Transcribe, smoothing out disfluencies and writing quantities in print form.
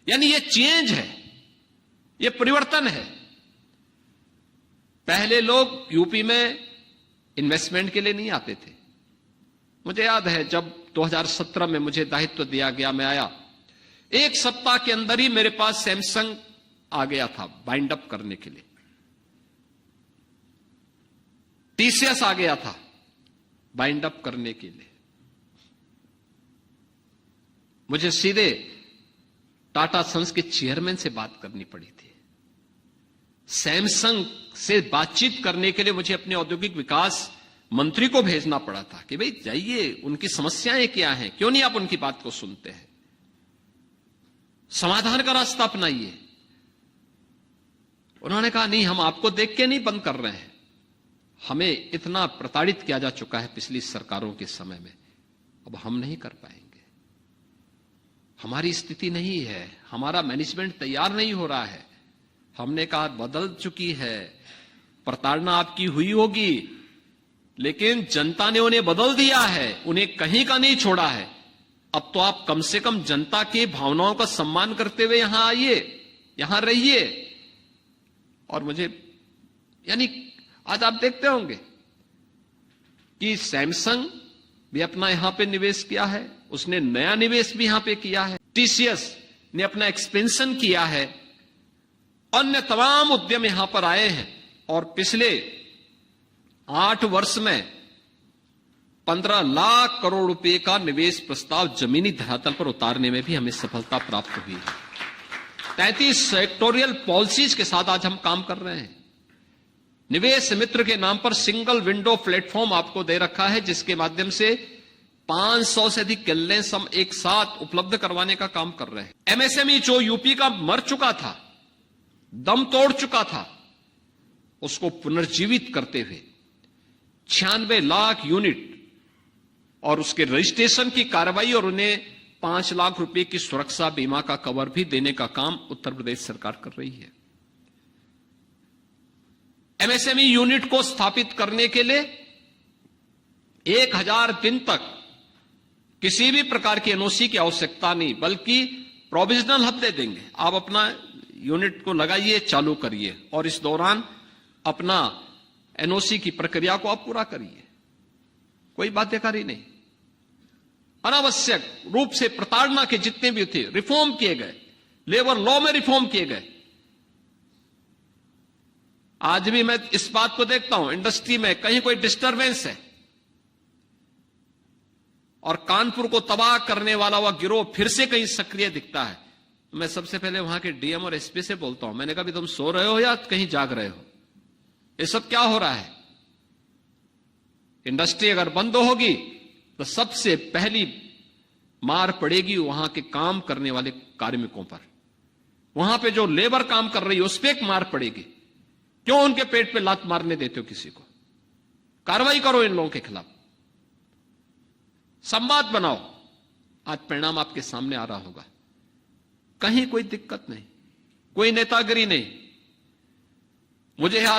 यानी ये चेंज है, ये परिवर्तन है। पहले लोग यूपी में इन्वेस्टमेंट के लिए नहीं आते थे। मुझे याद है जब 2017 में मुझे दायित्व दिया गया, मैं आया, एक सप्ताह के अंदर ही मेरे पास सैमसंग आ गया था बाइंड अप करने के लिए, टीसीएस आ गया था बाइंड अप करने के लिए। मुझे सीधे टाटा सन्स के चेयरमैन से बात करनी पड़ी थी। सैमसंग से बातचीत करने के लिए मुझे अपने औद्योगिक विकास मंत्री को भेजना पड़ा था कि भाई जाइए, उनकी समस्याएं क्या हैं, क्यों नहीं आप उनकी बात को सुनते हैं, समाधान का रास्ता अपनाइए। उन्होंने कहा नहीं, हम आपको देख के नहीं बंद कर रहे हैं, हमें इतना प्रताड़ित किया जा चुका है पिछली सरकारों के समय में, अब हम नहीं कर पाएंगे, हमारी स्थिति नहीं है, हमारा मैनेजमेंट तैयार नहीं हो रहा है। हमने कहा बदल चुकी है, प्रताड़ना आपकी हुई होगी, लेकिन जनता ने उन्हें बदल दिया है, उन्हें कहीं का नहीं छोड़ा है। अब तो आप कम से कम जनता की भावनाओं का सम्मान करते हुए यहां आइए, यहां रहिए। और मुझे यानी आज आप देखते होंगे कि सैमसंग भी अपना यहां पे निवेश किया है, उसने नया निवेश भी यहां पे किया है, टीसीएस ने अपना एक्सपेंशन किया है, अन्य तमाम उद्यम यहां पर आए हैं। और पिछले 8 वर्ष में 15 लाख करोड़ रुपए का निवेश प्रस्ताव जमीनी धरातल पर उतारने में भी हमें सफलता प्राप्त हुई है। 33 सेक्टोरियल पॉलिसीज के साथ आज हम काम कर रहे हैं। निवेश मित्र के नाम पर सिंगल विंडो प्लेटफॉर्म आपको दे रखा है, जिसके माध्यम से 500 से अधिक गैलेंस हम एक साथ उपलब्ध करवाने का काम कर रहे हैं। एमएसएमई जो यूपी का मर चुका था, दम तोड़ चुका था, उसको पुनर्जीवित करते हुए 96 लाख यूनिट और उसके रजिस्ट्रेशन की कार्रवाई और उन्हें 5 लाख रुपए की सुरक्षा बीमा का कवर भी देने का काम उत्तर प्रदेश सरकार कर रही है। एमएसएमई यूनिट को स्थापित करने के लिए 1000 दिन तक किसी भी प्रकार की एनओसी की आवश्यकता नहीं, बल्कि प्रोविजनल हब दे देंगे। आप अपना यूनिट को लगाइए, चालू करिए, और इस दौरान अपना एनओसी की प्रक्रिया को आप पूरा करिए, कोई बाध्यकारी नहीं। अनावश्यक रूप से प्रताड़ना के जितने भी थे रिफॉर्म किए गए, लेबर लॉ में रिफॉर्म किए गए। आज भी मैं इस बात को देखता हूं, इंडस्ट्री में कहीं कोई डिस्टरबेंस है और कानपुर को तबाह करने वाला वह गिरोह फिर से कहीं सक्रिय दिखता है, मैं सबसे पहले वहां के डीएम और एसपी से बोलता हूं, मैंने कहा भी तुम सो रहे हो या कहीं जाग रहे हो, ये सब क्या हो रहा है? इंडस्ट्री अगर बंद होगी तो सबसे पहली मार पड़ेगी वहां के काम करने वाले कार्मिकों पर, वहां पे जो लेबर काम कर रही है उस पर एक मार पड़ेगी। क्यों उनके पेट पे लात मारने देते हो किसी को? कार्रवाई करो इन लोगों के खिलाफ, संवाद बनाओ। आज परिणाम आपके सामने आ रहा होगा, कहीं कोई दिक्कत नहीं, कोई नेतागिरी नहीं। मुझे